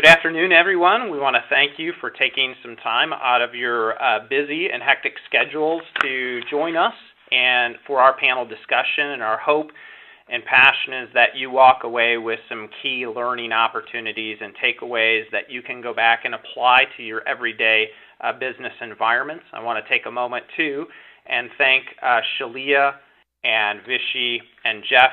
Good afternoon, everyone. We want to thank you for taking some time out of your busy and hectic schedules to join us and for our panel discussion. And our hope and passion is that you walk away with some key learning opportunities and takeaways that you can go back and apply to your everyday business environments. I want to take a moment, too, and thank Shalia and Vishy and Jeff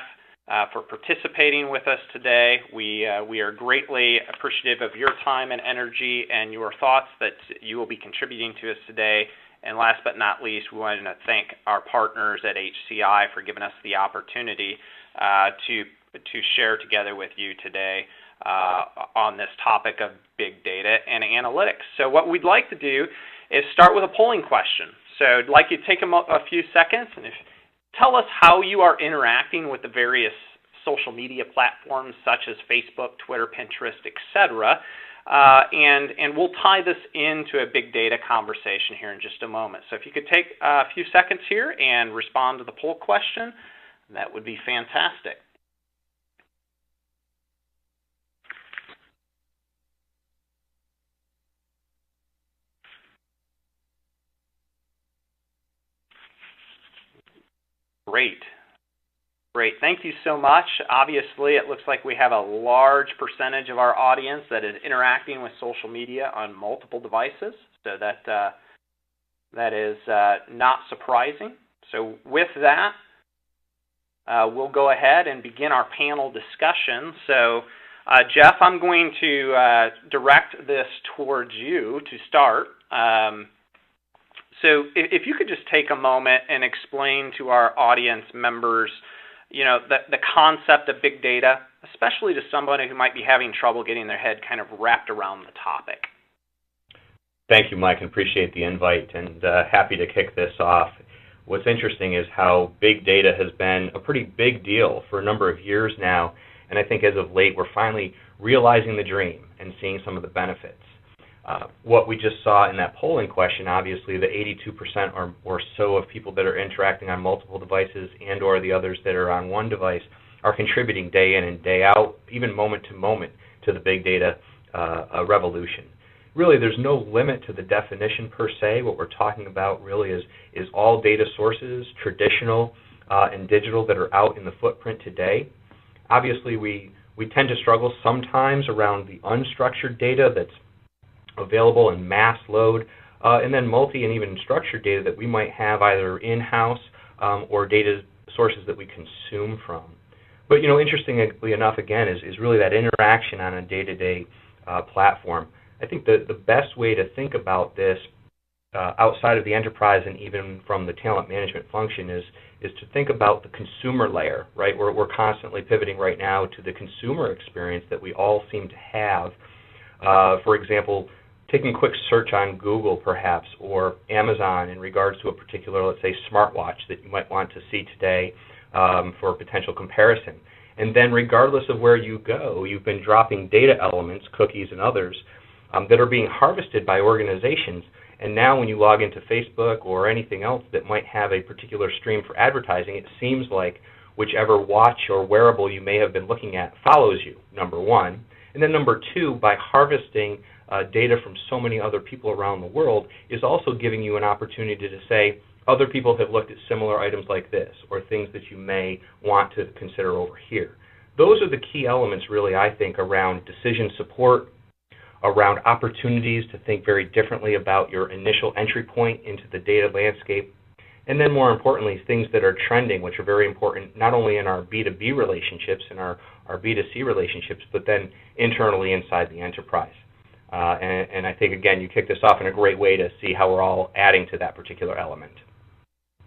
for participating with us today. We are greatly appreciative of your time and energy and your thoughts that you will be contributing to us today. And last but not least, we want to thank our partners at HCI for giving us the opportunity to share together with you today on this topic of big data and analytics. So what we'd like to do is start with a polling question. So I'd like you to take a few seconds and tell us how you are interacting with the various social media platforms such as Facebook, Twitter, Pinterest, etc. And we'll tie this into a big data conversation here in just a moment. So if you could take a few seconds here and respond to the poll question, that would be fantastic. Great. Thank you so much. Obviously, it looks like we have a large percentage of our audience that is interacting with social media on multiple devices, so that is not surprising. So with that, we'll go ahead and begin our panel discussion. So, Jeff, I'm going to direct this towards you to start. So if you could just take a moment and explain to our audience members, the concept of big data, especially to somebody who might be having trouble getting their head kind of wrapped around the topic. Thank you, Mike, and appreciate the invite, and happy to kick this off. What's interesting is how big data has been a pretty big deal for a number of years now, and I think as of late we're finally realizing the dream and seeing some of the benefits. What we just saw in that polling question, obviously the 82% or so of people that are interacting on multiple devices and or the others that are on one device are contributing day in and day out, even moment to moment, to the big data revolution. Really, there's no limit to the definition per se. What we're talking about really is all data sources, traditional and digital, that are out in the footprint today. Obviously, we tend to struggle sometimes around the unstructured data that's available in mass load, and then multi and even structured data that we might have either in-house or data sources that we consume from. But interestingly enough, again, is really that interaction on a day-to-day platform. I think the best way to think about this outside of the enterprise and even from the talent management function is to think about the consumer layer, right? We're constantly pivoting right now to the consumer experience that we all seem to have. For example, taking a quick search on Google perhaps or Amazon in regards to a particular, let's say, smartwatch that you might want to see today for potential comparison. And then regardless of where you go, you've been dropping data elements, cookies and others, that are being harvested by organizations. And now when you log into Facebook or anything else that might have a particular stream for advertising, it seems like whichever watch or wearable you may have been looking at follows you, number one. And then number two, by harvesting data from so many other people around the world, is also giving you an opportunity to say, other people have looked at similar items like this, or things that you may want to consider over here. Those are the key elements, really, I think, around decision support, around opportunities to think very differently about your initial entry point into the data landscape, and then more importantly, things that are trending, which are very important not only in our B2B relationships and our B2C relationships, but then internally inside the enterprise. And I think, again, you kicked this off in a great way to see how we're all adding to that particular element.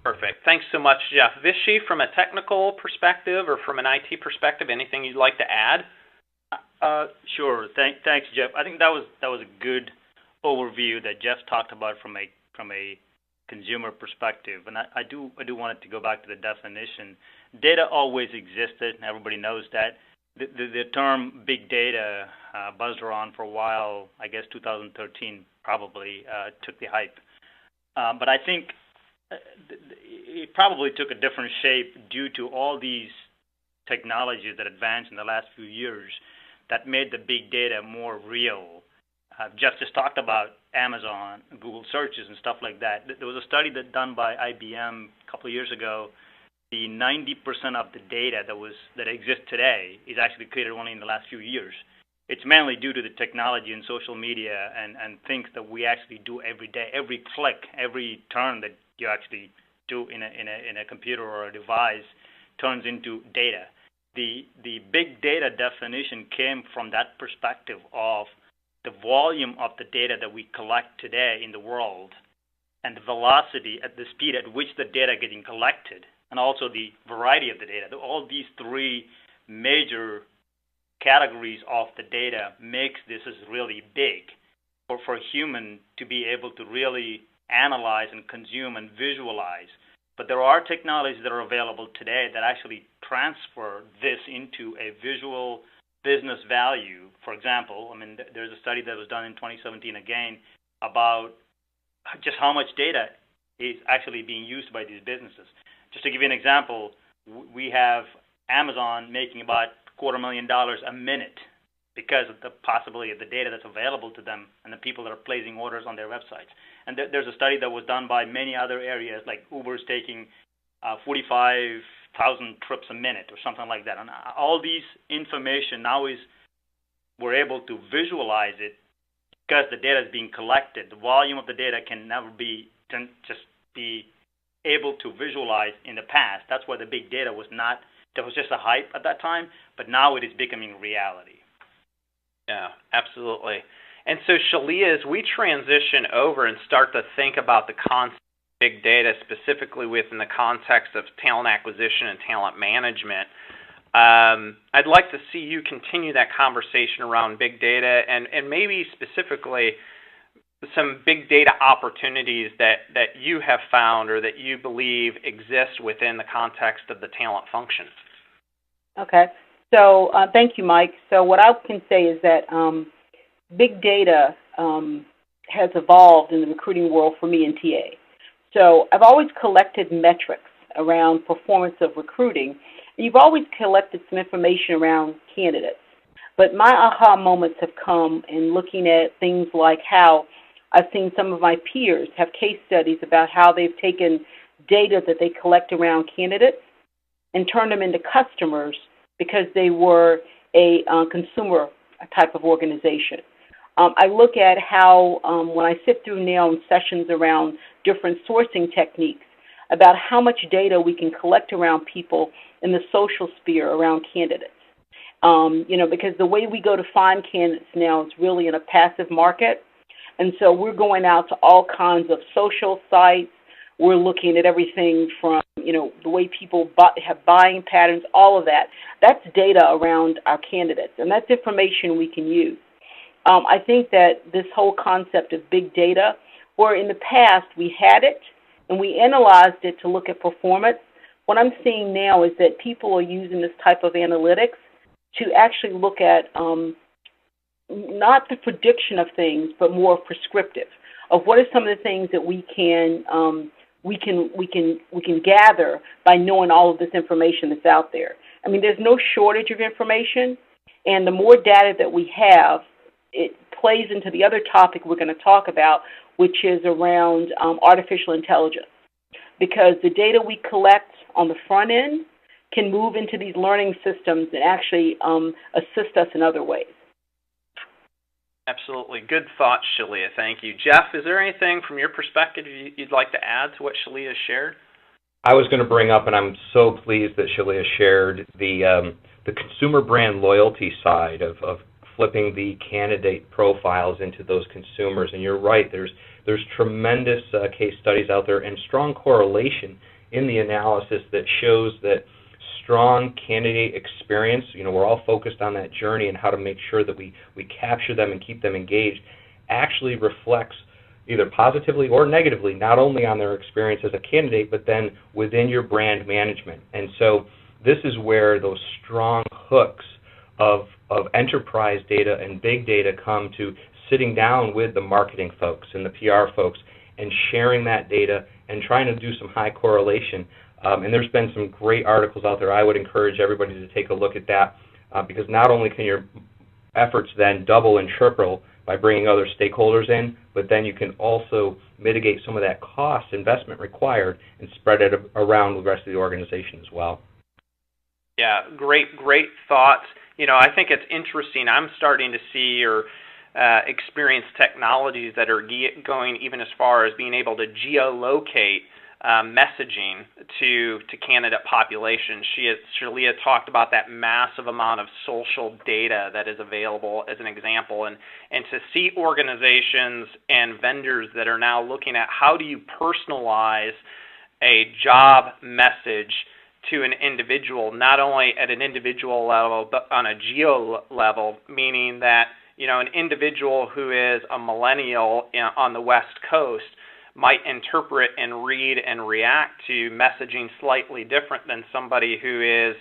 Perfect. Thanks so much, Jeff. Vishy, from a technical perspective or from an IT perspective, anything you'd like to add? Sure. Thanks, Jeff. I think that was a good overview that Jeff talked about from a consumer perspective, and I do want it to go back to the definition. Data always existed. Everybody knows that. The term big data buzzed around for a while. I guess 2013 probably took the hype. But I think it probably took a different shape due to all these technologies that advanced in the last few years. that made the big data more real. Jeff just talked about Amazon, Google searches, and stuff like that. There was a study done by IBM a couple of years ago. The 90% of the data that exists today is actually created only in the last few years. It's mainly due to the technology and social media and things that we actually do every day. Every click, every turn that you actually do in a computer or a device turns into data. The big data definition came from that perspective of the volume of the data that we collect today in the world and the velocity at the speed at which the data are getting collected, and also the variety of the data. All these three major categories of the data makes this is really big for a human to be able to really analyze and consume and visualize. But there are technologies that are available today that actually transfer this into a visual business value. For example, there's a study that was done in 2017 again about just how much data is actually being used by these businesses. Just to give you an example, we have Amazon making about $250,000 a minute because of the possibility of the data that's available to them and the people that are placing orders on their websites. And there's a study that was done by many other areas, like Uber's taking 45,000 trips a minute or something like that. And all these information now we're able to visualize it because the data is being collected. The volume of the data can never just be able to visualize in the past. That's why the big data was just a hype at that time, but now it is becoming reality. Yeah, absolutely. And so, Shalia, as we transition over and start to think about the concept of big data, specifically within the context of talent acquisition and talent management, I'd like to see you continue that conversation around big data and maybe specifically some big data opportunities that you have found or that you believe exist within the context of the talent function. Okay. So thank you, Mike. So what I can say is that big data has evolved in the recruiting world for me in TA. So I've always collected metrics around performance of recruiting. You've always collected some information around candidates. But my aha moments have come in looking at things like how I've seen some of my peers have case studies about how they've taken data that they collect around candidates and turned them into customers because they were a consumer type of organization. I look at how when I sit through now in sessions around different sourcing techniques about how much data we can collect around people in the social sphere around candidates. Because the way we go to find candidates now is really in a passive market. And so we're going out to all kinds of social sites. We're looking at everything from, the way people have buying patterns, all of that. That's data around our candidates, and that's information we can use. I think that this whole concept of big data, where in the past we had it and we analyzed it to look at performance, what I'm seeing now is that people are using this type of analytics to actually look at not the prediction of things, but more prescriptive of what are some of the things that we can gather by knowing all of this information that's out there. There's no shortage of information, and the more data that we have, it plays into the other topic we're going to talk about, which is around artificial intelligence. Because the data we collect on the front end can move into these learning systems and actually assist us in other ways. Absolutely. Good thoughts, Shalia. Thank you. Jeff, is there anything from your perspective you'd like to add to what Shalia shared? I was going to bring up, and I'm so pleased that Shalia shared the consumer brand loyalty side of flipping the candidate profiles into those consumers. And you're right, there's tremendous case studies out there and strong correlation in the analysis that shows that strong candidate experience, we're all focused on that journey and how to make sure that we capture them and keep them engaged, actually reflects either positively or negatively, not only on their experience as a candidate, but then within your brand management. And so this is where those strong hooks of enterprise data and big data come to sitting down with the marketing folks and the PR folks and sharing that data and trying to do some high correlation. And there's been some great articles out there. I would encourage everybody to take a look at that because not only can your efforts then double and triple by bringing other stakeholders in, but then you can also mitigate some of that cost investment required and spread it around the rest of the organization as well. Yeah, great thoughts. I think it's interesting. I'm starting to see or experience technologies that are going even as far as being able to geolocate messaging to candidate populations. Shalia talked about that massive amount of social data that is available as an example, and to see organizations and vendors that are now looking at how do you personalize a job message to an individual, not only at an individual level, but on a geo level, meaning that an individual who is a millennial on the West Coast might interpret and read and react to messaging slightly different than somebody who is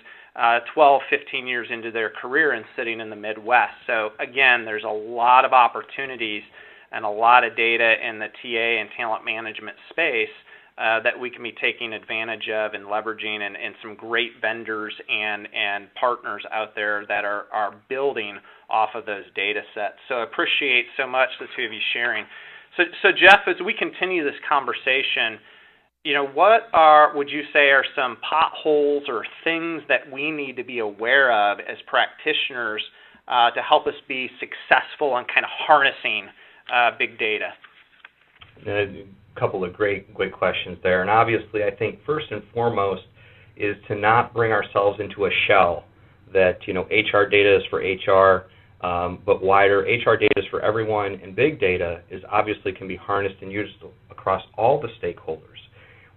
12, 15 years into their career and sitting in the Midwest. So again, there's a lot of opportunities and a lot of data in the TA and talent management space that we can be taking advantage of and leveraging, and some great vendors and partners out there that are building off of those data sets. So I appreciate so much the two of you sharing. So Jeff, as we continue this conversation, what would you say are some potholes or things that we need to be aware of as practitioners to help us be successful in kind of harnessing big data? A couple of great questions there. And obviously, I think first and foremost is to not bring ourselves into a shell that, HR data is for HR, but wider. HR data is for everyone, and big data obviously can be harnessed and used across all the stakeholders.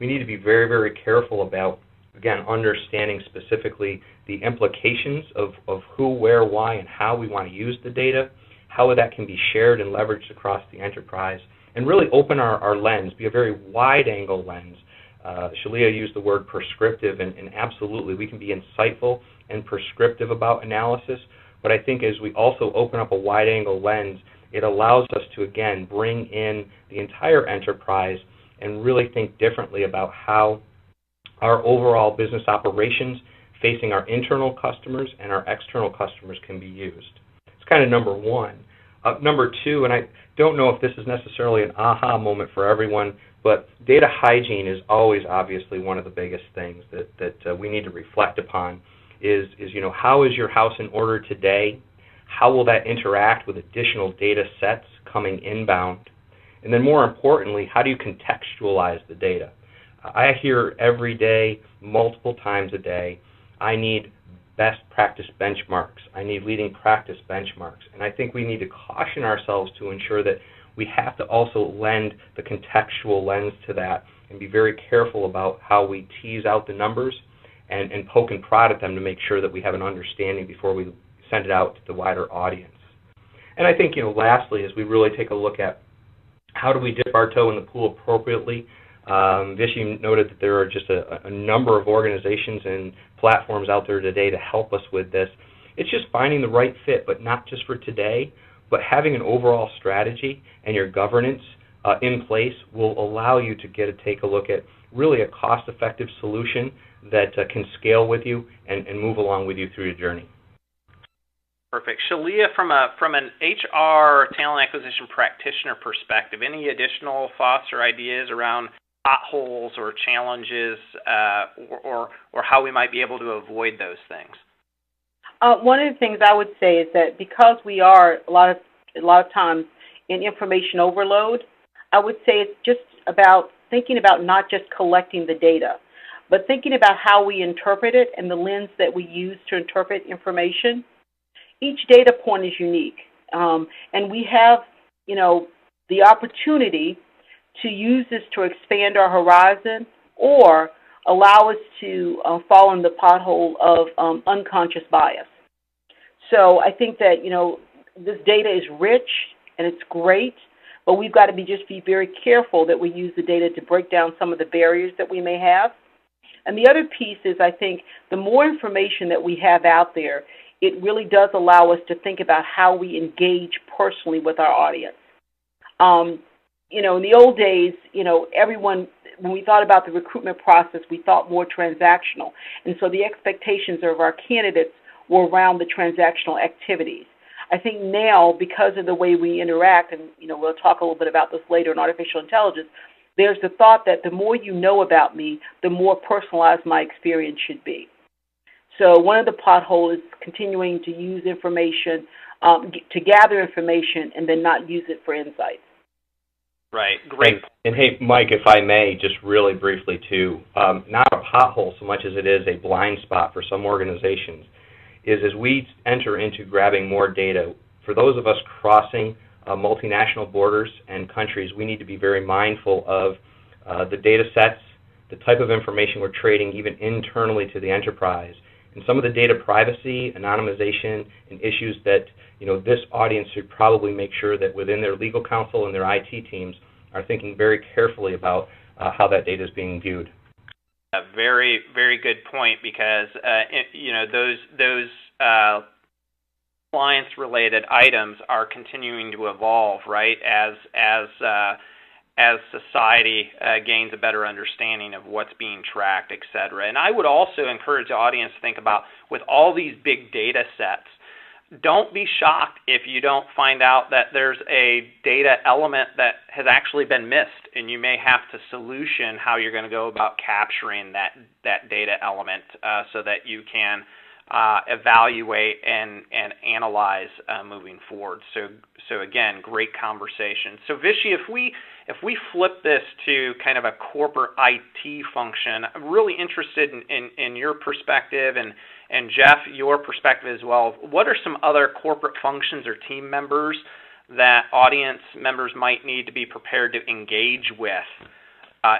We need to be very, very careful about, again, understanding specifically the implications of who, where, why, and how we want to use the data, how that can be shared and leveraged across the enterprise, and really open our lens, be a very wide-angle lens. Shalia used the word prescriptive, and absolutely, we can be insightful and prescriptive about analysis, but I think as we also open up a wide-angle lens, it allows us to, again, bring in the entire enterprise and really think differently about how our overall business operations facing our internal customers and our external customers can be used. It's kind of number one. Number two, and I don't know if this is necessarily an aha moment for everyone, but data hygiene is always obviously one of the biggest things that we need to reflect upon is how is your house in order today? How will that interact with additional data sets coming inbound? And then more importantly, how do you contextualize the data? I hear every day, multiple times a day, I need best practice benchmarks. I need leading practice benchmarks. And I think we need to caution ourselves to ensure that we have to also lend the contextual lens to that and be very careful about how we tease out the numbers and poke and prod at them to make sure that we have an understanding before we send it out to the wider audience. And I think, lastly, as we really take a look at how do we dip our toe in the pool appropriately, Vishy noted that there are just a number of organizations and platforms out there today to help us with this. It's just finding the right fit, but not just for today, but having an overall strategy and your governance in place will allow you to take a look at really a cost-effective solution that can scale with you and move along with you through your journey. Perfect. Shalia, from an HR talent acquisition practitioner perspective, any additional thoughts or ideas around potholes or challenges or how we might be able to avoid those things? One of the things I would say is that because we are a lot of times in information overload, I would say it's just about thinking about not just collecting the data, but thinking about how we interpret it and the lens that we use to interpret information. Each data point is unique, and we have, the opportunity to use this to expand our horizon or allow us to fall in the pothole of unconscious bias. So I think that, this data is rich and it's great, but we've got to be very careful that we use the data to break down some of the barriers that we may have. And the other piece is, I think, the more information that we have out there, it really does allow us to think about how we engage personally with our audience. In the old days, everyone, when we thought about the recruitment process, we thought more transactional. And so the expectations of our candidates were around the transactional activities. I think now, because of the way we interact, and we'll talk a little bit about this later in artificial intelligence, there's the thought that the more you know about me, the more personalized my experience should be. So one of the potholes is continuing to use information, to gather information, and then not use it for insights. Right. Great. And hey, Mike, if I may, just really briefly too, not a pothole so much as it is a blind spot for some organizations, is as we enter into grabbing more data, for those of us crossing multinational borders and countries, we need to be very mindful of the data sets, the type of information we're trading even internally to the enterprise, and some of the data privacy, anonymization, and issues that this audience should probably make sure that within their legal counsel and their IT teams are thinking very carefully about how that data is being viewed. A very, very good point, because those compliance-related items are continuing to evolve, right? As society gains a better understanding of what's being tracked, et cetera. And I would also encourage the audience to think about, with all these big data sets, don't be shocked if you don't find out that there's a data element that has actually been missed, and you may have to solution how you're going to go about capturing that data element so that you can evaluate and analyze moving forward. So again, great conversation. So Vishy, if we flip this to kind of a corporate IT function, I'm really interested in your perspective, and Jeff, your perspective as well. What are some other corporate functions or team members that audience members might need to be prepared to engage with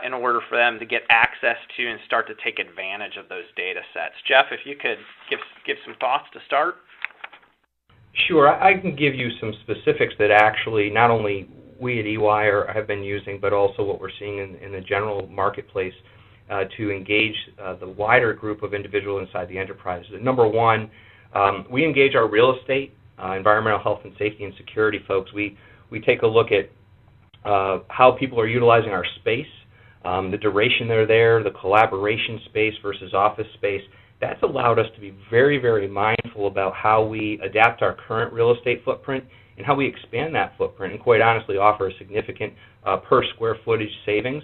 in order for them to get access to and start to take advantage of those data sets? Jeff, if you could give some thoughts to start. Sure. I can give you some specifics that actually not only we at EY have been using, but also what we're seeing in the general marketplace to engage the wider group of individuals inside the enterprise. Number one, we engage our real estate, environmental health and safety and security folks. We take a look at how people are utilizing our space, the duration they're there, the collaboration space versus office space. That's allowed us to be very, very mindful about how we adapt our current real estate footprint and how we expand that footprint, and quite honestly offer a significant per square footage savings,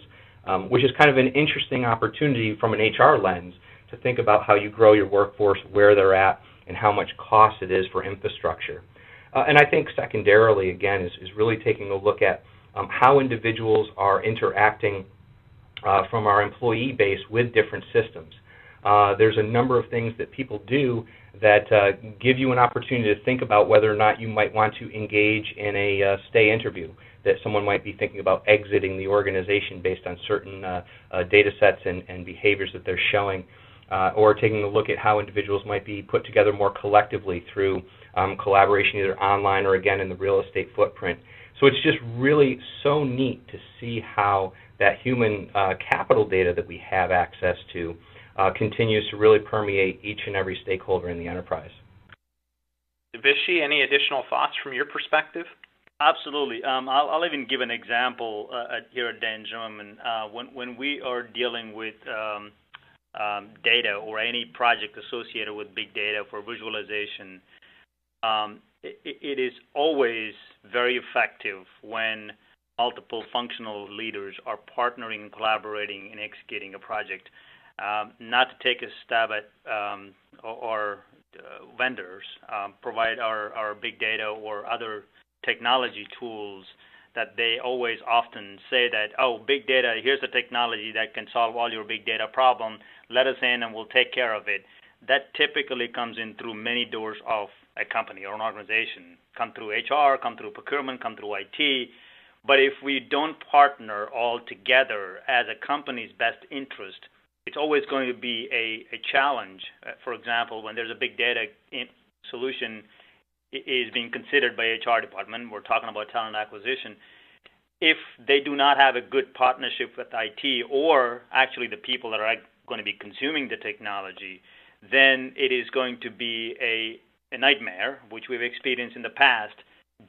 which is kind of an interesting opportunity from an HR lens to think about how you grow your workforce, where they're at, and how much cost it is for infrastructure. And I think secondarily, again, is really taking a look at how individuals are interacting from our employee base with different systems. There's a number of things that people do that give you an opportunity to think about whether or not you might want to engage in a stay interview, that someone might be thinking about exiting the organization based on certain data sets and behaviors that they're showing, or taking a look at how individuals might be put together more collectively through collaboration either online or, again, in the real estate footprint. So it's just really so neat to see how that human capital data that we have access to continues to really permeate each and every stakeholder in the enterprise. Vishy, any additional thoughts from your perspective? Absolutely. I'll even give an example here at Dan Zimmerman. When we are dealing with data or any project associated with big data for visualization, it is always very effective when multiple functional leaders are partnering and collaborating in executing a project. Not to take a stab at our vendors provide our big data or other technology tools that they always often say that, oh, big data, here's a technology that can solve all your big data problem, let us in and we'll take care of it. That typically comes in through many doors of a company or an organization. Come through HR, come through procurement, come through IT. But if we don't partner all together as a company's best interest, it's always going to be a challenge. For example, when there's a big data solution is being considered by HR department, we're talking about talent acquisition, if they do not have a good partnership with IT or actually the people that are going to be consuming the technology, then it is going to be a nightmare, which we've experienced in the past,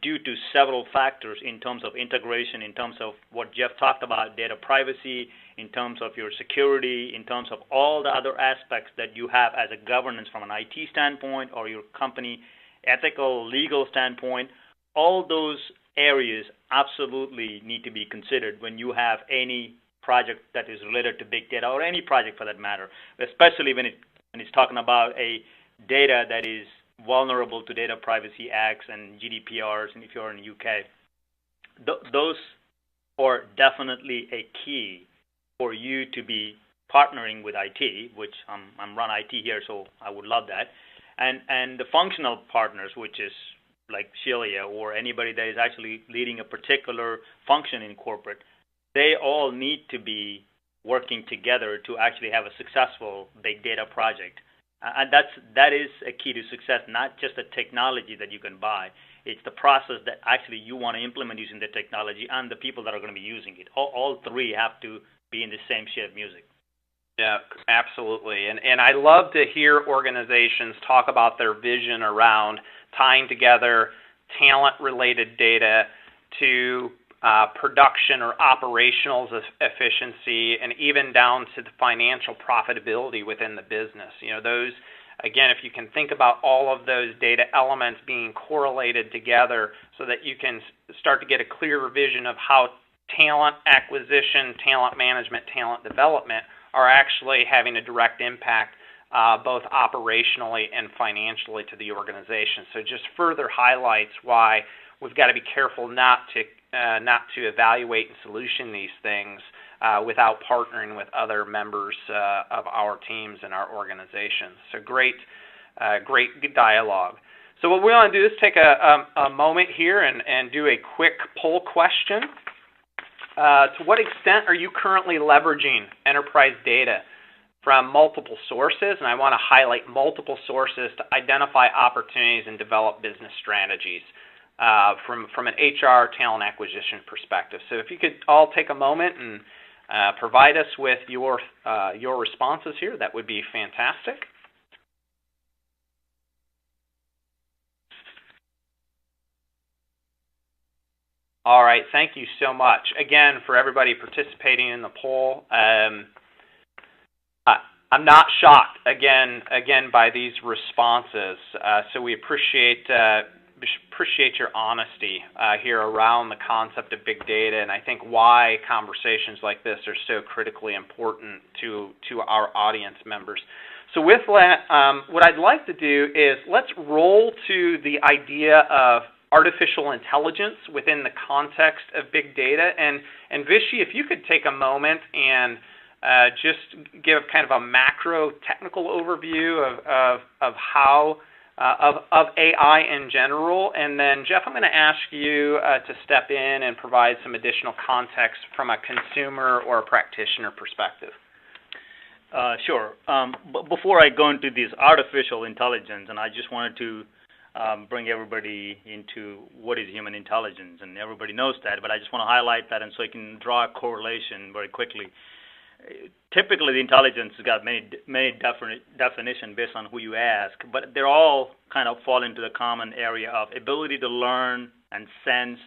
due to several factors in terms of integration, in terms of what Jeff talked about, data privacy, in terms of your security, in terms of all the other aspects that you have as a governance from an IT standpoint or your company ethical, legal standpoint, all those areas absolutely need to be considered when you have any project that is related to big data, or any project for that matter, especially when it's talking about a data that is vulnerable to Data Privacy Acts and GDPRs, and if you're in the UK. Those are definitely a key for you to be partnering with IT, which I'm run IT here, so I would love that, and the functional partners, which is like Shelia or anybody that is actually leading a particular function in corporate. They all need to be working together to actually have a successful big data project. And that is a key to success, not just the technology that you can buy. It's the process that actually you want to implement using the technology and the people that are going to be using it. All three have to be in the same sheet of music. Yeah, absolutely. And I love to hear organizations talk about their vision around tying together talent-related data to production or operational efficiency, and even down to the financial profitability within the business. You know, those, again, if you can think about all of those data elements being correlated together so that you can start to get a clearer vision of how talent acquisition, talent management, talent development are actually having a direct impact both operationally and financially to the organization. So just further highlights why we've got to be careful not to evaluate and solution these things without partnering with other members of our teams and our organizations. So great dialogue. So what we want to do is take a moment here and do a quick poll question. To what extent are you currently leveraging enterprise data from multiple sources? And I want to highlight multiple sources to identify opportunities and develop business strategies from an HR talent acquisition perspective. So if you could all take a moment and provide us with your responses here, that would be fantastic. All right, thank you so much. Again, for everybody participating in the poll, I'm not shocked, again by these responses. So we appreciate your honesty here around the concept of big data, and I think why conversations like this are so critically important to our audience members. So with that, what I'd like to do is let's roll to the idea of artificial intelligence within the context of big data. And Vishy, if you could take a moment and just give kind of a macro technical overview of how of AI in general, and then Jeff, I'm going to ask you to step in and provide some additional context from a consumer or a practitioner perspective. Sure. But before I go into this artificial intelligence, and I just wanted to bring everybody into what is human intelligence, and everybody knows that, but I just want to highlight that, and so you can draw a correlation very quickly. Typically, the intelligence has got many definitions based on who you ask, but they're all kind of fall into the common area of ability to learn and sense,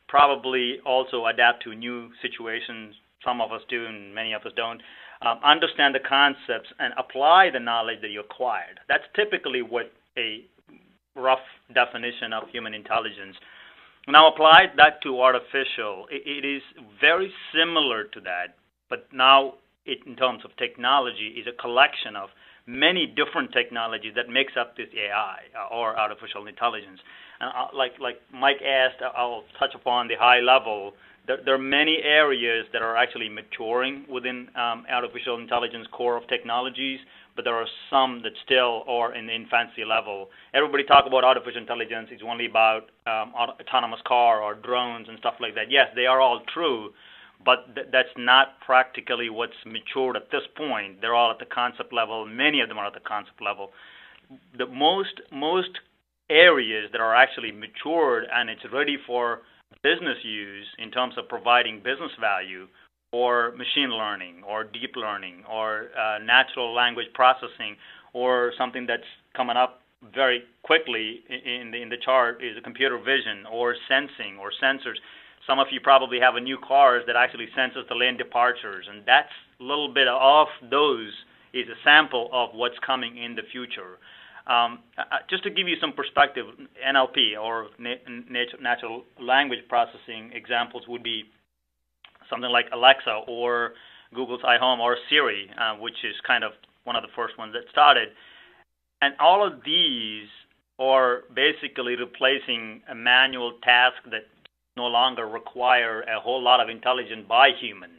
probably also adapt to new situations. Some of us do, and many of us don't. Understand the concepts and apply the knowledge that you acquired. That's typically what a rough definition of human intelligence. Now apply that to artificial. It is very similar to that, but now it, in terms of technology, is a collection of many different technologies that makes up this AI or artificial intelligence. And like Mike asked, I'll touch upon the high level. There are many areas that are actually maturing within artificial intelligence core of technologies, but there are some that still are in the infancy level. Everybody talk about artificial intelligence. It's only about autonomous car or drones and stuff like that. Yes, they are all true, but that's not practically what's matured at this point. They're all at the concept level. Many of them are at the concept level. The most areas that are actually matured and it's ready for business use in terms of providing business value, or machine learning, or deep learning, or natural language processing, or something that's coming up very quickly in the chart is computer vision, or sensing, or sensors. Some of you probably have a new car that actually senses the lane departures, and that's a little bit of those is a sample of what's coming in the future. Just to give you some perspective, NLP, or natural language processing examples, would be something like Alexa or Google's iHome or Siri, which is kind of one of the first ones that started. And all of these are basically replacing a manual task that no longer require a whole lot of intelligence by human.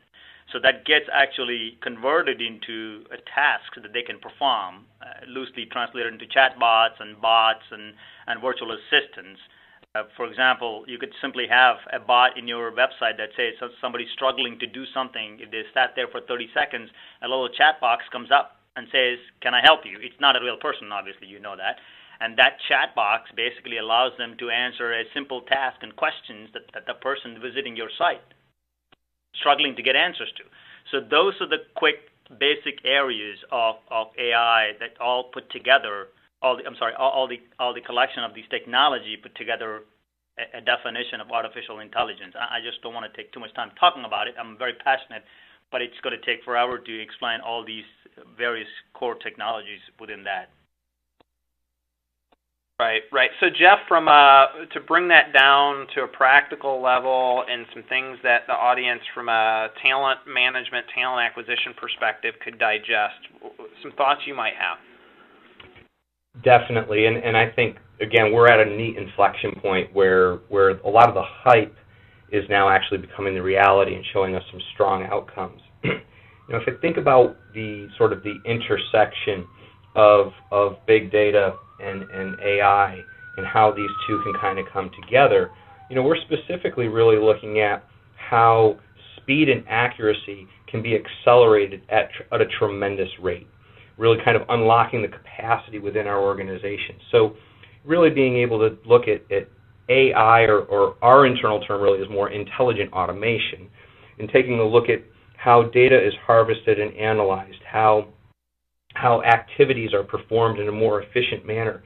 So that gets actually converted into a task that they can perform, loosely translated into chatbots and bots and virtual assistants. For example, you could simply have a bot in your website that says somebody's struggling to do something. If they sat there for 30 seconds, a little chat box comes up and says, "Can I help you?" It's not a real person, obviously, you know that. And that chat box basically allows them to answer a simple task and questions that the person visiting your site struggling to get answers to. So those are the quick, basic areas of AI that all put together. All the collection of these technology put together a definition of artificial intelligence. I just don't want to take too much time talking about it. I'm very passionate, but it's going to take forever to explain all these various core technologies within that. Right. So Jeff, to bring that down to a practical level and some things that the audience from a talent management, talent acquisition perspective could digest, some thoughts you might have. Definitely, and I think, again, we're at a neat inflection point where a lot of the hype is now actually becoming the reality and showing us some strong outcomes. If you think about the sort of the intersection of big data and AI and how these two can kind of come together, we're specifically really looking at how speed and accuracy can be accelerated at a tremendous rate, really kind of unlocking the capacity within our organization. So really being able to look at AI, or our internal term really is more intelligent automation, and taking a look at how data is harvested and analyzed, how activities are performed in a more efficient manner.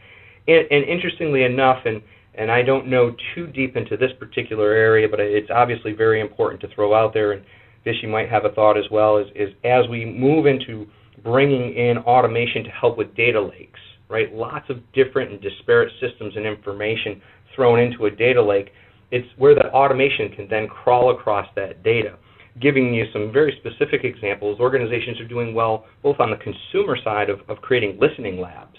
And interestingly enough, and I don't know too deep into this particular area, but it's obviously very important to throw out there, and Vishy might have a thought as well, is as we move into bringing in automation to help with data lakes, right? Lots of different and disparate systems and information thrown into a data lake. It's where the automation can then crawl across that data. Giving you some very specific examples, organizations are doing well both on the consumer side of creating listening labs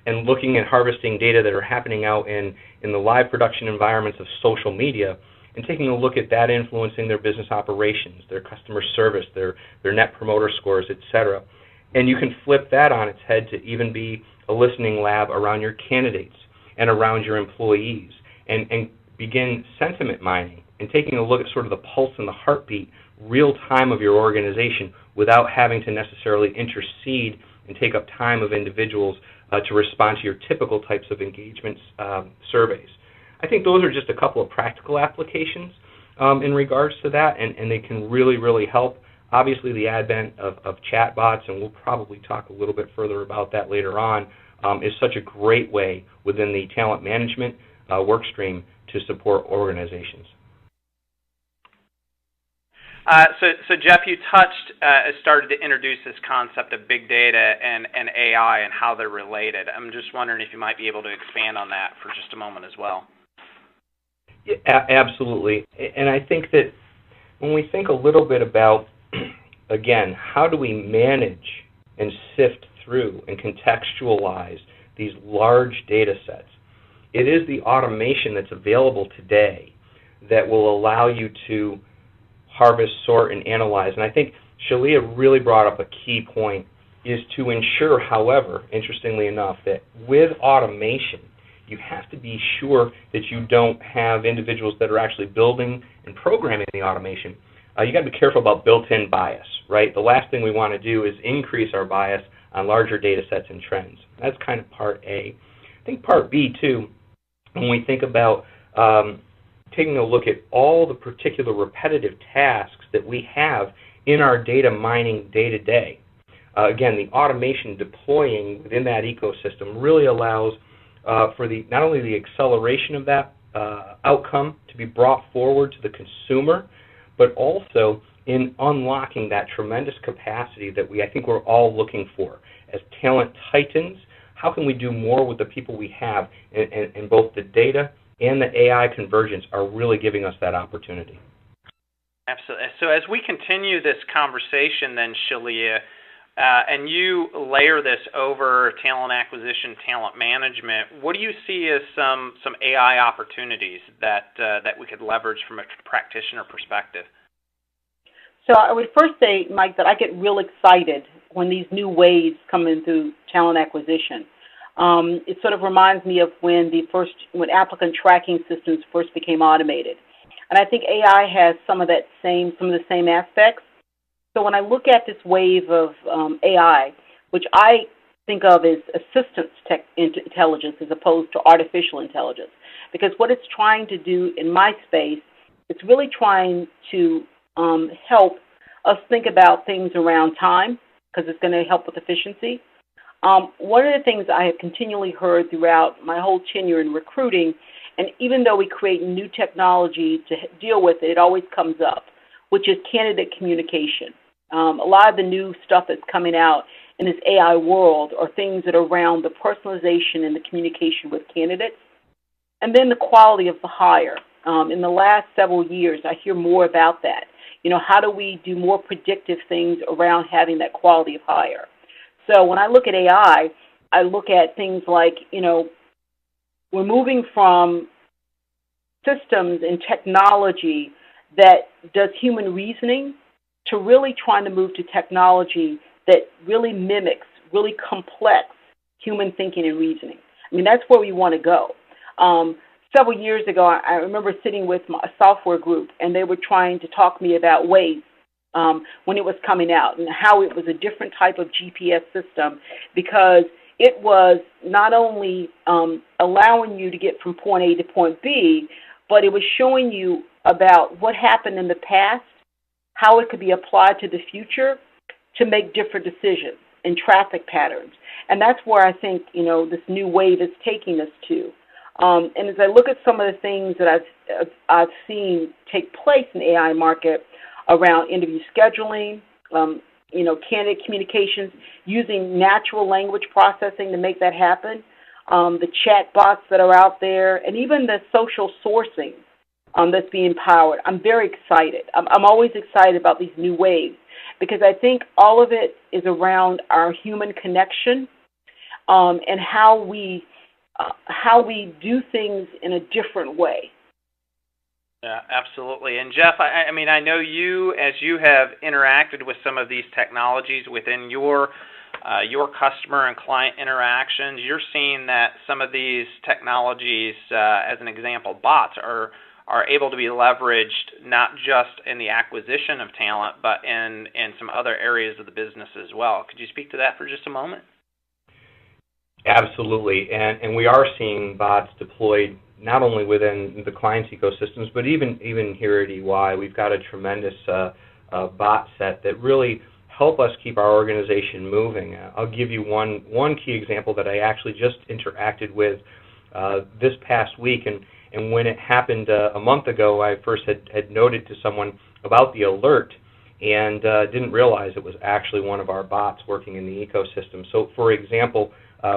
and looking at harvesting data that are happening out in the live production environments of social media, and taking a look at that influencing their business operations, their customer service, their net promoter scores, etc. And you can flip that on its head to even be a listening lab around your candidates and around your employees, and begin sentiment mining and taking a look at sort of the pulse and the heartbeat real time of your organization without having to necessarily intercede and take up time of individuals to respond to your typical types of engagements surveys. I think those are just a couple of practical applications in regards to that, and they can really, really help. Obviously, the advent of chatbots, and we'll probably talk a little bit further about that later on, is such a great way within the talent management work stream to support organizations. So Jeff, you started to introduce this concept of big data and AI and how they're related. I'm just wondering if you might be able to expand on that for just a moment as well. Yeah, absolutely. And I think that when we think a little bit about, again, how do we manage and sift through and contextualize these large data sets, it is the automation that's available today that will allow you to harvest, sort, and analyze. And I think Shalia really brought up a key point, is to ensure, however, interestingly enough, that with automation, you have to be sure that you don't have individuals that are actually building and programming the automation. You got to be careful about built-in bias, right? The last thing we want to do is increase our bias on larger data sets and trends. That's kind of part A. I think part B, too, when we think about taking a look at all the particular repetitive tasks that we have in our data mining day-to-day. Again, the automation deploying within that ecosystem really allows for not only the acceleration of that outcome to be brought forward to the consumer, but also in unlocking that tremendous capacity that I think we're all looking for. As talent tightens, how can we do more with the people we have, and both the data and the AI convergence are really giving us that opportunity. Absolutely. So as we continue this conversation then, Shalia, and you layer this over talent acquisition, talent management, what do you see as some AI opportunities that we could leverage from a practitioner perspective? So I would first say, Mike, that I get real excited when these new waves come into talent acquisition. It sort of reminds me of when applicant tracking systems first became automated. And I think AI has some of the same aspects. So when I look at this wave of AI, which I think of as assistance intelligence as opposed to artificial intelligence, because what it's trying to do in my space, it's really trying to help us think about things around time, because it's going to help with efficiency. One of the things I have continually heard throughout my whole tenure in recruiting, and even though we create new technology to deal with it, it always comes up, which is candidate communication. A lot of the new stuff that's coming out in this AI world are things that are around the personalization and the communication with candidates, and then the quality of the hire. In the last several years, I hear more about that. How do we do more predictive things around having that quality of hire? So when I look at AI, I look at things like, we're moving from systems and technology that does human reasoning to really trying to move to technology that really mimics really complex human thinking and reasoning. I mean, that's where we want to go. Several years ago, I remember sitting with a software group, and they were trying to talk to me about Waze when it was coming out and how it was a different type of GPS system, because it was not only allowing you to get from point A to point B, but it was showing you about what happened in the past, how it could be applied to the future to make different decisions and traffic patterns. And that's where I think, this new wave is taking us to. And as I look at some of the things that I've seen take place in the AI market around interview scheduling, candidate communications, using natural language processing to make that happen, the chat bots that are out there, and even the social sourcing that's being powered. I'm very excited. I'm always excited about these new waves because I think all of it is around our human connection and how we do things in a different way. Yeah, absolutely. And Jeff, I know you, as you have interacted with some of these technologies within your customer and client interactions, you're seeing that some of these technologies, as an example, bots, are able to be leveraged not just in the acquisition of talent, but in some other areas of the business as well. Could you speak to that for just a moment? Absolutely, and we are seeing bots deployed not only within the client's ecosystems, but even here at EY, we've got a tremendous bot set that really help us keep our organization moving. I'll give you one key example that I actually just interacted with this past week, and when it happened a month ago, I first had noted to someone about the alert and didn't realize it was actually one of our bots working in the ecosystem. So, for example,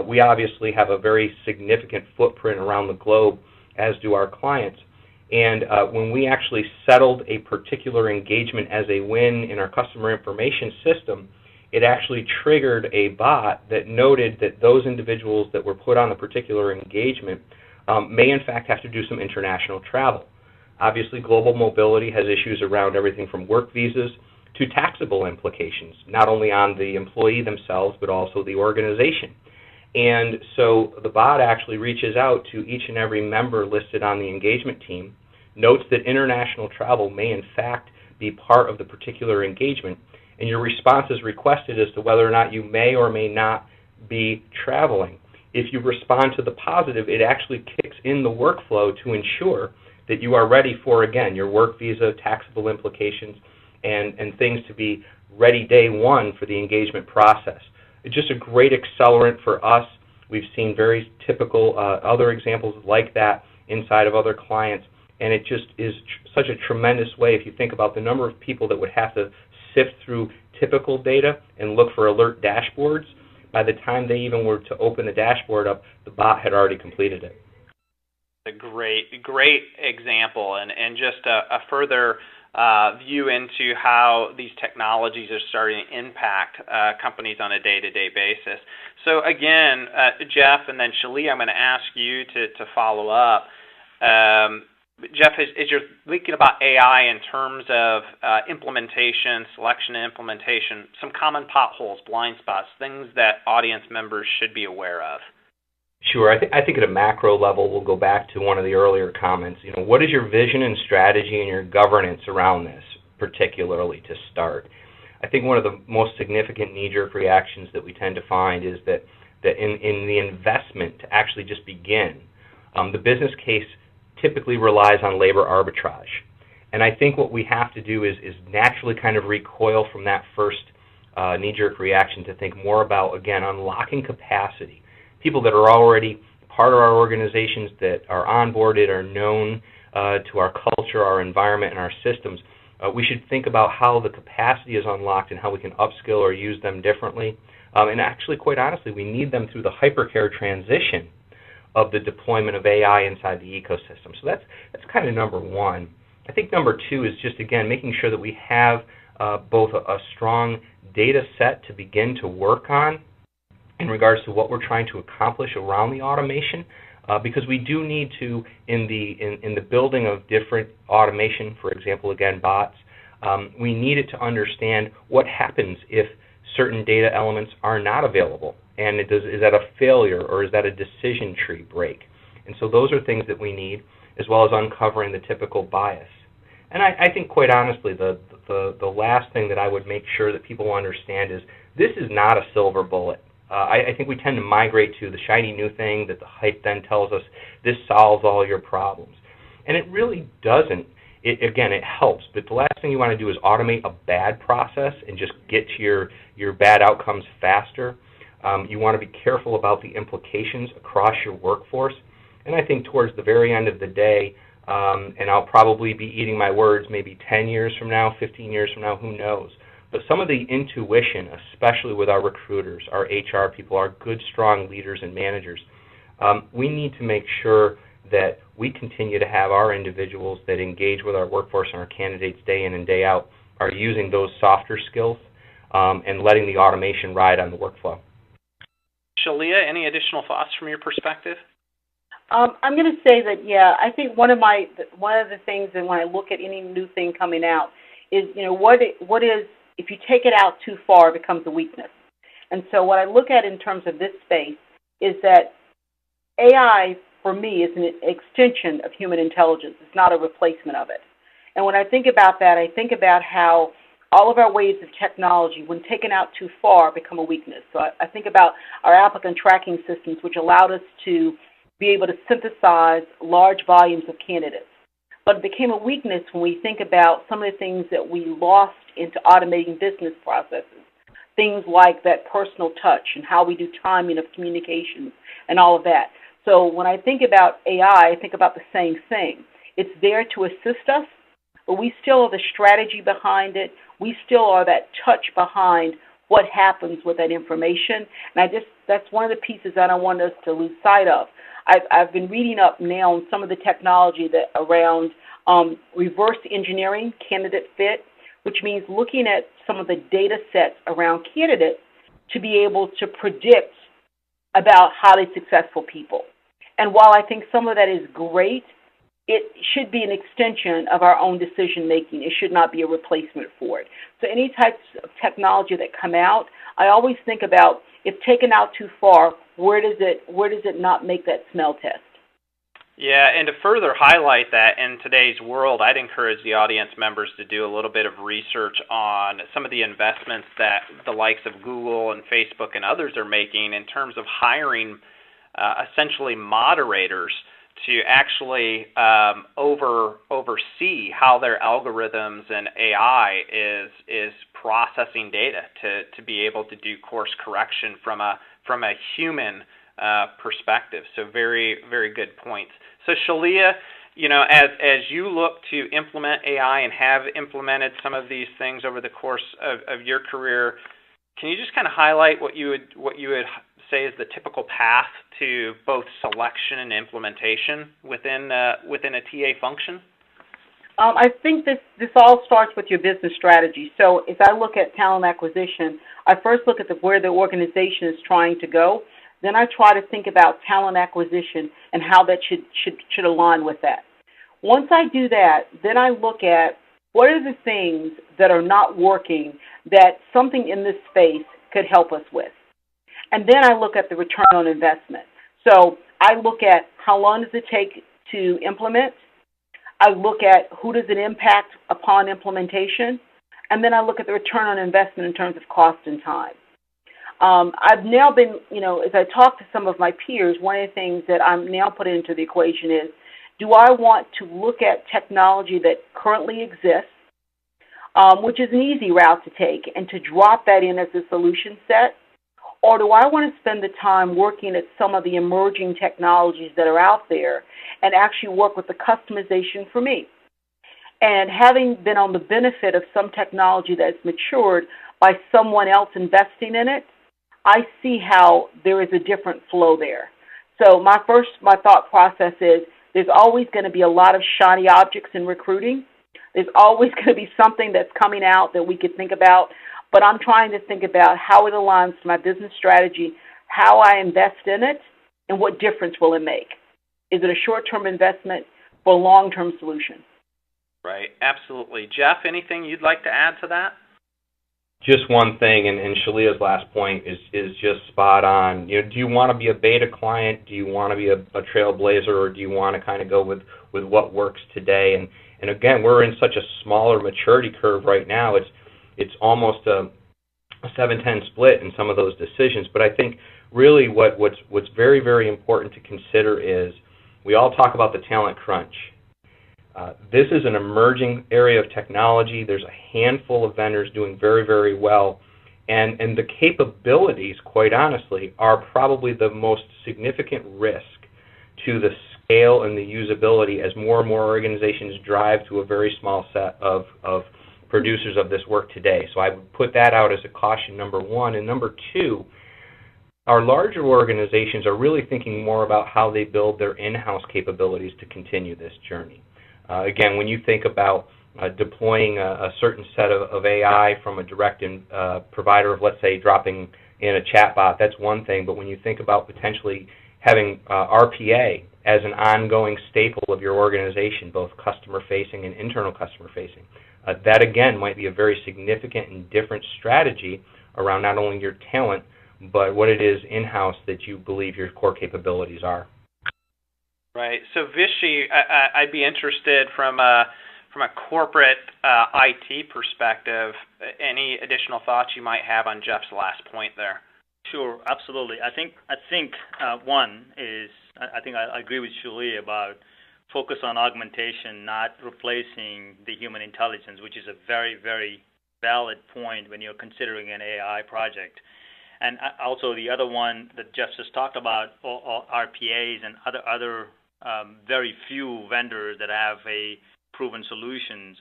we obviously have a very significant footprint around the globe, as do our clients. And when we actually settled a particular engagement as a win in our customer information system, it actually triggered a bot that noted that those individuals that were put on the particular engagement may in fact have to do some international travel. Obviously, global mobility has issues around everything from work visas to taxable implications, not only on the employee themselves, but also the organization. And so the bot actually reaches out to each and every member listed on the engagement team, notes that international travel may in fact be part of the particular engagement, and your response is requested as to whether or not you may or may not be traveling. If you respond to the positive, it actually kicks in the workflow to ensure that you are ready for, again, your work visa, taxable implications, and things to be ready day one for the engagement process. It's just a great accelerant for us. We've seen very typical other examples like that inside of other clients, and it just is such a tremendous way if you think about the number of people that would have to sift through typical data and look for alert dashboards. by the time they even were to open the dashboard up, the bot had already completed it. A great example, and just a further view into how these technologies are starting to impact companies on a day-to-day basis. So again, Jeff, and then Shalia, I'm going to ask you to follow up. Jeff, as you're thinking about AI in terms of implementation, selection and implementation, some common potholes, blind spots, things that audience members should be aware of. Sure. I think at a macro level, we'll go back to one of the earlier comments. What is your vision and strategy and your governance around this, particularly to start? I think one of the most significant knee-jerk reactions that we tend to find is that in the investment to actually just begin, the business case typically relies on labor arbitrage. And I think what we have to do is naturally kind of recoil from that first knee-jerk reaction to think more about, again, unlocking capacity. People that are already part of our organizations, that are onboarded, are known to our culture, our environment, and our systems. We should think about how the capacity is unlocked and how we can upskill or use them differently. And actually, quite honestly, we need them through the hypercare transition of the deployment of AI inside the ecosystem. So that's kind of number one. I think number two is just, again, making sure that we have both a strong data set to begin to work on in regards to what we're trying to accomplish around the automation, because we do need to, in the building of different automation, for example, again, bots, we need it to understand what happens if certain data elements are not available, and is that a failure or is that a decision tree break? And so those are things that we need, as well as uncovering the typical bias. And I think, quite honestly, the last thing that I would make sure that people understand is this is not a silver bullet. I think we tend to migrate to the shiny new thing that the hype then tells us this solves all your problems. And it really doesn't. Again, it helps, but the last thing you want to do is automate a bad process and just get to your bad outcomes faster. You want to be careful about the implications across your workforce. And I think towards the very end of the day, and I'll probably be eating my words maybe 10 years from now, 15 years from now, who knows. But some of the intuition, especially with our recruiters, our HR people, our good, strong leaders and managers, we need to make sure that we continue to have our individuals that engage with our workforce and our candidates day in and day out are using those softer skills and letting the automation ride on the workflow. Shalia, any additional thoughts from your perspective? I'm going to say that, yeah, I think one of the things that when I look at any new thing coming out is, what is, if you take it out too far, it becomes a weakness. And so what I look at in terms of this space is that AI, for me, is an extension of human intelligence. It's not a replacement of it. And when I think about that, I think about how all of our ways of technology, when taken out too far, become a weakness. So I think about our applicant tracking systems, which allowed us to be able to synthesize large volumes of candidates. But it became a weakness when we think about some of the things that we lost into automating business processes, things like that personal touch and how we do timing of communications and all of that. So when I think about AI, I think about the same thing. It's there to assist us, but we still are the strategy behind it. We still are that touch behind what happens with that information. And that's one of the pieces I don't want us to lose sight of. I've been reading up now on some of the technology that around reverse engineering candidate fit, which means looking at some of the data sets around candidates to be able to predict about highly successful people. And while I think some of that is great, it should be an extension of our own decision making. It should not be a replacement for it. So any types of technology that come out, I always think about, if taken out too far, where does it not make that smell test? Yeah, and to further highlight that in today's world, I'd encourage the audience members to do a little bit of research on some of the investments that the likes of Google and Facebook and others are making in terms of hiring essentially moderators to actually oversee how their algorithms and AI is processing data to be able to do course correction from a human perspective. So very, very good points. So Shalia, as you look to implement AI and have implemented some of these things over the course of your career, Can you just kind of highlight what you would say is the typical path to both selection and implementation within a TA function? I think this all starts with your business strategy. So if I look at talent acquisition, I first look at where the organization is trying to go. Then I try to think about talent acquisition and how that should align with that. Once I do that, then I look at what are the things that are not working that something in this space could help us with. And then I look at the return on investment. So I look at how long does it take to implement. I look at who does it impact upon implementation. And then I look at the return on investment in terms of cost and time. I've now been, as I talk to some of my peers, one of the things that I'm now putting into the equation is, do I want to look at technology that currently exists, which is an easy route to take, and to drop that in as a solution set? Or do I want to spend the time working at some of the emerging technologies that are out there and actually work with the customization for me? And having been on the benefit of some technology that's matured by someone else investing in it, I see how there is a different flow there. So my thought process is there's always going to be a lot of shiny objects in recruiting. There's always going to be something that's coming out that we could think about, but I'm trying to think about how it aligns to my business strategy, how I invest in it, and what difference will it make. Is it a short-term investment or a long-term solution? Right, absolutely. Jeff, anything you'd like to add to that? Just one thing, and Shalia's last point is just spot on. Do you want to be a beta client? Do you want to be a trailblazer, or do you want to kind of go with what works today? And again, we're in such a smaller maturity curve right now. It's almost a 7-10 split in some of those decisions. But I think really what's very, very important to consider is we all talk about the talent crunch. This is an emerging area of technology. There's a handful of vendors doing very, very well. And the capabilities, quite honestly, are probably the most significant risk to the scale and the usability as more and more organizations drive to a very small set of producers of this work today. So I would put that out as a caution, number one. And number two, our larger organizations are really thinking more about how they build their in-house capabilities to continue this journey. Again, when you think about deploying a certain set of AI from a direct provider of, let's say, dropping in a chatbot, that's one thing. But when you think about potentially having RPA as an ongoing staple of your organization, both customer-facing and internal customer-facing, that, again, might be a very significant and different strategy around not only your talent, but what it is in-house that you believe your core capabilities are. Right. So, Vishy, I'd be interested from a corporate IT perspective, any additional thoughts you might have on Jeff's last point there? Sure, absolutely. I think one is I agree with Shalia about focus on augmentation, not replacing the human intelligence, which is a very, very valid point when you're considering an AI project. And also the other one that Jeff just talked about, RPAs and other very few vendors that have a proven solutions.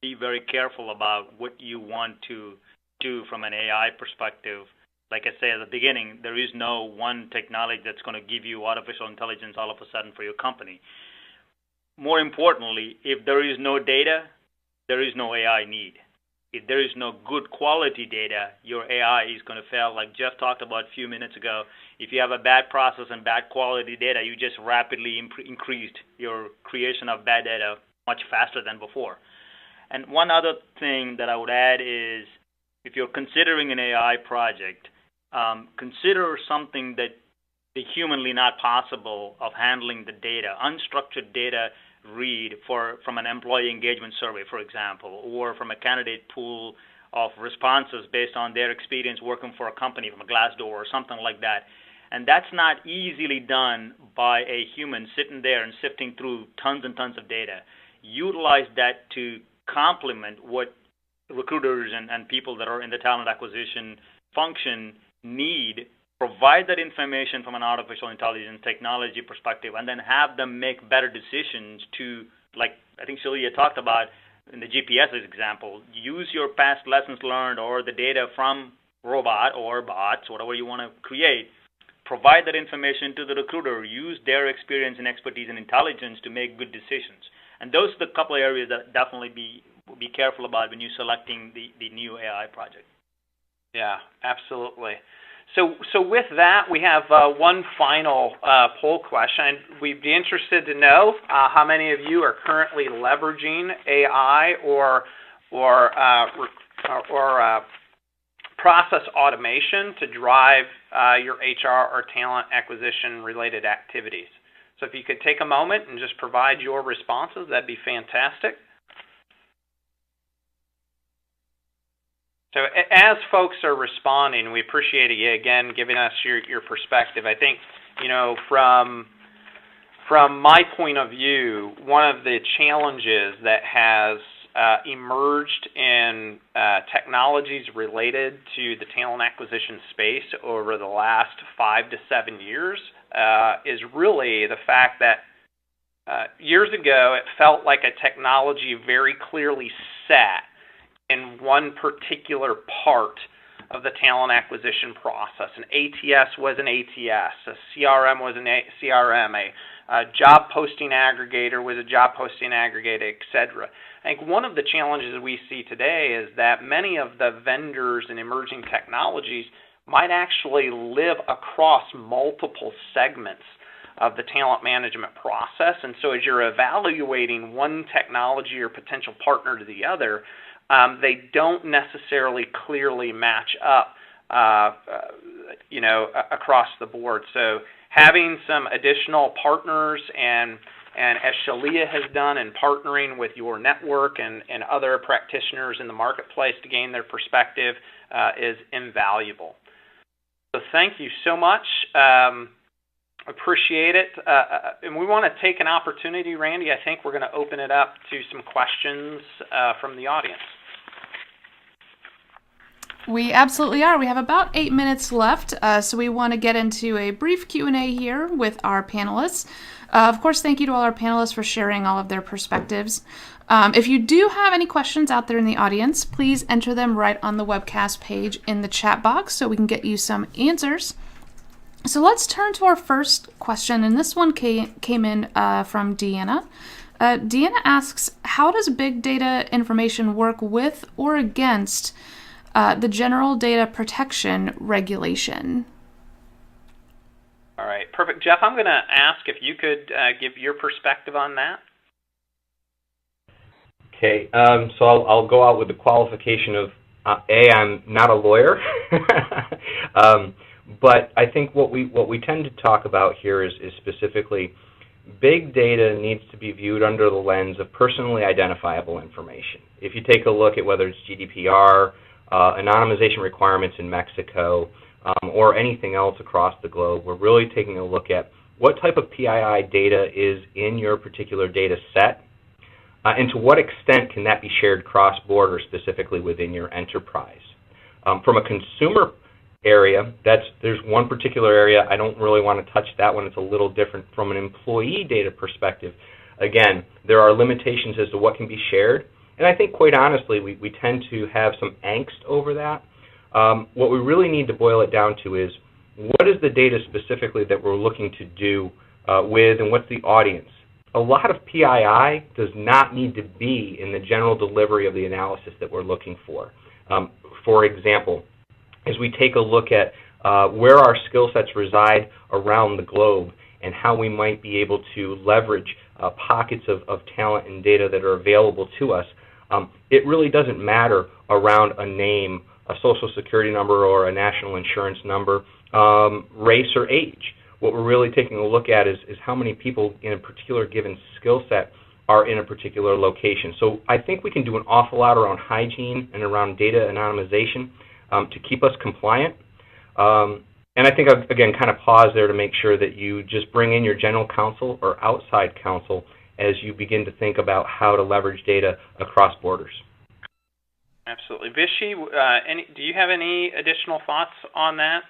Be very careful about what you want to do from an AI perspective. Like I said at the beginning, there is no one technology that's going to give you artificial intelligence all of a sudden for your company. More importantly, if there is no data, there is no AI need. If there is no good quality data, your AI is going to fail. Like Jeff talked about a few minutes ago, if you have a bad process and bad quality data, you just rapidly increased your creation of bad data much faster than before. And one other thing that I would add is if you're considering an AI project, consider something that the humanly not possible of handling the data, unstructured data read from an employee engagement survey, for example, or from a candidate pool of responses based on their experience working for a company from a Glassdoor or something like that. And that's not easily done by a human sitting there and sifting through tons and tons of data. Utilize that to complement what recruiters and people that are in the talent acquisition function need. Provide that information from an artificial intelligence technology perspective, and then have them make better decisions to, like I think Shalia talked about in the GPS example, use your past lessons learned or the data from robot or bots, whatever you want to create, provide that information to the recruiter, use their experience and expertise and intelligence to make good decisions. And those are the couple of areas that definitely be careful about when you're selecting the new AI project. Yeah, absolutely. So with that, we have one final poll question. We'd be interested to know how many of you are currently leveraging AI or process automation to drive your HR or talent acquisition related activities. So if you could take a moment and just provide your responses, that'd be fantastic. So as folks are responding, we appreciate you again giving us your perspective. I think, from my point of view, one of the challenges that has emerged in technologies related to the talent acquisition space over the last 5 to 7 years is really the fact that years ago it felt like a technology very clearly sat in one particular part of the talent acquisition process. An ATS was an ATS, a CRM was a CRM, a job posting aggregator was a job posting aggregator, etc. I think one of the challenges we see today is that many of the vendors and emerging technologies might actually live across multiple segments of the talent management process. And so as you're evaluating one technology or potential partner to the other, they don't necessarily clearly match up, across the board. So having some additional partners and as Shalia has done in partnering with your network and other practitioners in the marketplace to gain their perspective is invaluable. So thank you so much. Appreciate it. And we want to take an opportunity, Randy. I think we're going to open it up to some questions from the audience. We absolutely are. We have about 8 minutes left, so we want to get into a brief Q&A here with our panelists. Of course, thank you to all our panelists for sharing all of their perspectives. If you do have any questions out there in the audience, please enter them right on the webcast page in the chat box so we can get you some answers. So let's turn to our first question, and this one came in from Deanna. Deanna asks, how does big data information work with or against the General Data Protection Regulation? All right, perfect. Jeff, I'm going to ask if you could give your perspective on that. Okay, so I'll go out with the qualification of, I'm not a lawyer, but I think what we tend to talk about here is specifically big data needs to be viewed under the lens of personally identifiable information. If you take a look at whether it's GDPR, anonymization requirements in Mexico, or anything else across the globe, we're really taking a look at what type of PII data is in your particular data set, and to what extent can that be shared cross-border, specifically within your enterprise. From a consumer area, there's one particular area. I don't really want to touch that one. It's a little different from an employee data perspective. Again, there are limitations as to what can be shared, and I think, quite honestly, we tend to have some angst over that. What we really need to boil it down to is, what is the data specifically that we're looking to do with, and what's the audience? A lot of PII does not need to be in the general delivery of the analysis that we're looking for. For example, as we take a look at where our skill sets reside around the globe and how we might be able to leverage pockets of talent and data that are available to us, it really doesn't matter around a name, a social security number, or a national insurance number, race or age. What we're really taking a look at is how many people in a particular given skill set are in a particular location. So I think we can do an awful lot around hygiene and around data anonymization to keep us compliant. And I think I've, again, kind of pause there to make sure that you just bring in your general counsel or outside counsel as you begin to think about how to leverage data across borders. Absolutely. Vishy, do you have any additional thoughts on that?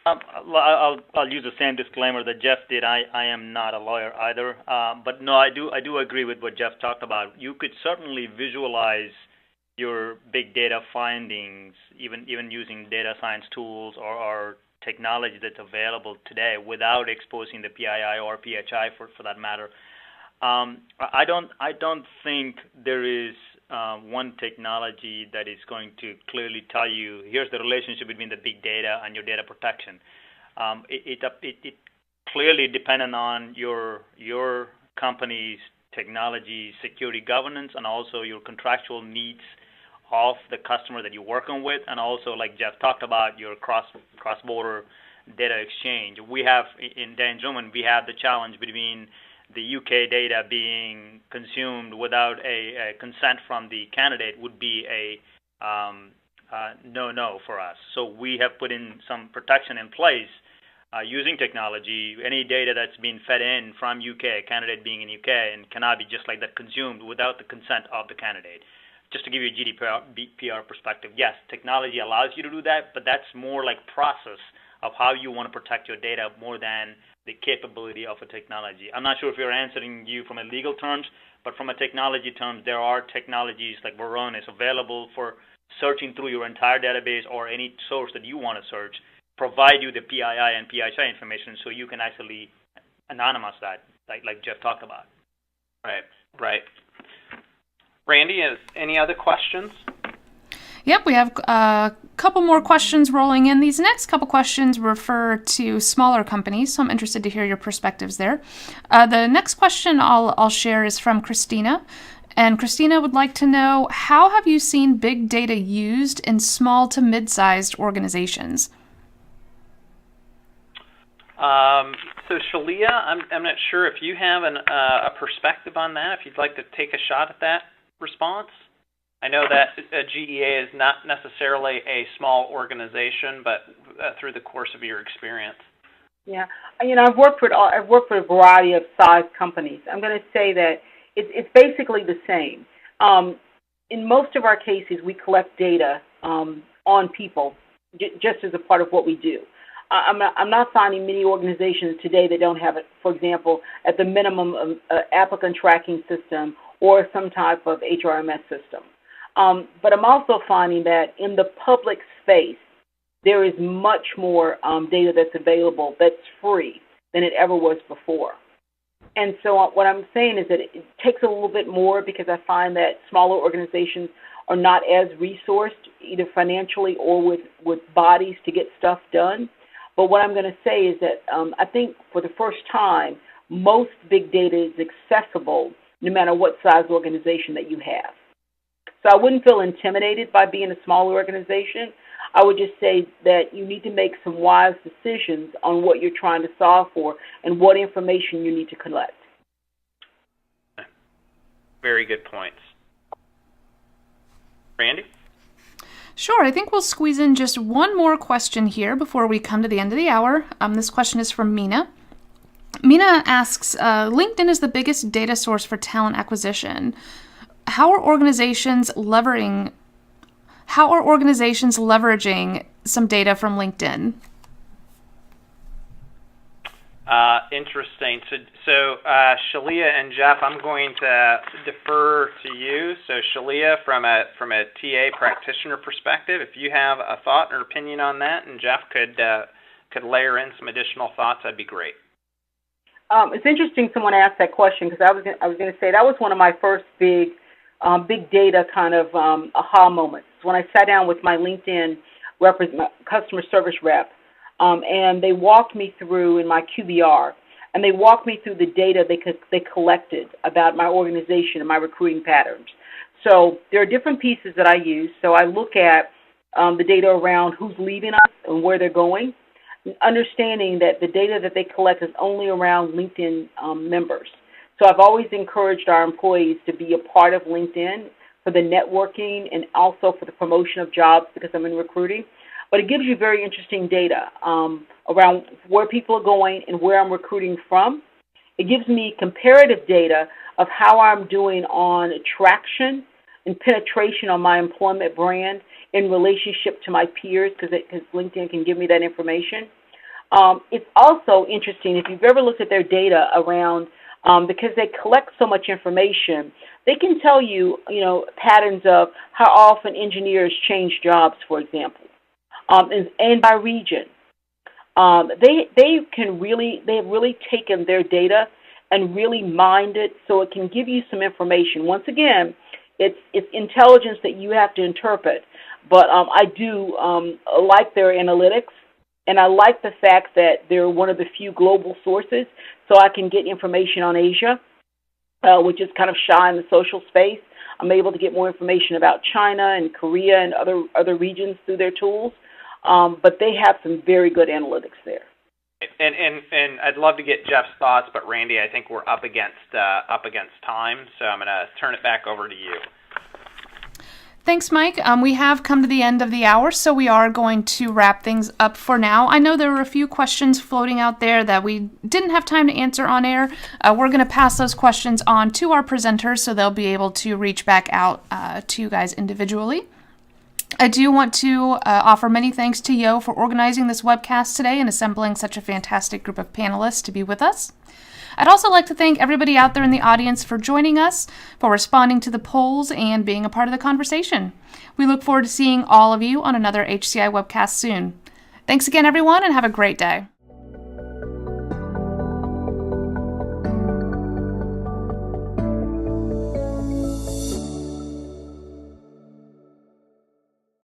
I'll use the same disclaimer that Jeff did. I am not a lawyer either, but no, I do agree with what Jeff talked about. You could certainly visualize your big data findings, even using data science tools or technology that's available today without exposing the PII or PHI for that matter. I don't think there is one technology that is going to clearly tell you here's the relationship between the big data and your data protection. It clearly dependent on your company's technology, security, governance, and also your contractual needs of the customer that you're working with, and also, like Jeff talked about, your cross-border data exchange. We have in Dan Drummond, we have the challenge between the UK data being consumed without a consent from the candidate would be a no for us. So we have put in some protection in place using technology. Any data that's being fed in from UK, candidate being in UK, and cannot be just like that consumed without the consent of the candidate. Just to give you a GDPR perspective, yes, technology allows you to do that, but that's more like process of how you want to protect your data more than the capability of a technology. I'm not sure if we're answering you from a legal terms, but from a technology terms, there are technologies like Varonis available for searching through your entire database or any source that you want to search, provide you the PII and PHI information so you can actually anonymize that, like Jeff talked about. Right. Randy, any other questions? Yep, we have a couple more questions rolling in. These next couple questions refer to smaller companies, so I'm interested to hear your perspectives there. The next question I'll share is from Christina, and Christina would like to know, how have you seen big data used in small to mid-sized organizations? So Shalia, I'm not sure if you have a perspective on that, if you'd like to take a shot at that response. I know that GEA is not necessarily a small organization, but through the course of your experience. Yeah, I've worked with a variety of size companies. I'm going to say that it's basically the same. In most of our cases, we collect data on people just as a part of what we do. I'm not finding many organizations today that don't have it, for example, at the minimum, an applicant tracking system or some type of HRMS system. But I'm also finding that in the public space, there is much more data that's available that's free than it ever was before. And so what I'm saying is that it takes a little bit more because I find that smaller organizations are not as resourced, either financially or with bodies to get stuff done. But what I'm going to say is that I think for the first time, most big data is accessible no matter what size organization that you have. So I wouldn't feel intimidated by being a smaller organization. I would just say that you need to make some wise decisions on what you're trying to solve for and what information you need to collect. Very good points. Randy? Sure, I think we'll squeeze in just one more question here before we come to the end of the hour. This question is from Mina. Mina asks, LinkedIn is the biggest data source for talent acquisition. How are organizations leveraging some data from LinkedIn? Interesting. So Shalia and Jeff, I'm going to defer to you. So Shalia, from a TA practitioner perspective, if you have a thought or opinion on that, and Jeff could layer in some additional thoughts, that'd be great. It's interesting someone asked that question because I was going to say that was one of my first big data kind of aha moments when I sat down with my LinkedIn customer service rep. And they walked me through in my QBR, and they walked me through the data they collected about my organization and my recruiting patterns. So there are different pieces that I use. So I look at the data around who's leaving us and where they're going, understanding that the data that they collect is only around LinkedIn members. So I've always encouraged our employees to be a part of LinkedIn for the networking and also for the promotion of jobs because I'm in recruiting. But it gives you very interesting data around where people are going and where I'm recruiting from. It gives me comparative data of how I'm doing on traction and penetration on my employment brand in relationship to my peers because LinkedIn can give me that information. It's also interesting if you've ever looked at their data around because they collect so much information. They can tell you, patterns of how often engineers change jobs, for example, and by region. They have really taken their data and really mined it so it can give you some information. Once again, it's intelligence that you have to interpret. But I do like their analytics, and I like the fact that they're one of the few global sources, so I can get information on Asia, which is kind of shy in the social space. I'm able to get more information about China and Korea and other regions through their tools. But they have some very good analytics there. And I'd love to get Jeff's thoughts, but Randy, I think we're up against time, so I'm going to turn it back over to you. Thanks, Mike. We have come to the end of the hour, so we are going to wrap things up for now. I know there were a few questions floating out there that we didn't have time to answer on air. We're going to pass those questions on to our presenters, so they'll be able to reach back out to you guys individually. I do want to offer many thanks to Yo for organizing this webcast today and assembling such a fantastic group of panelists to be with us. I'd also like to thank everybody out there in the audience for joining us, for responding to the polls, and being a part of the conversation. We look forward to seeing all of you on another HCI webcast soon. Thanks again, everyone, and have a great day.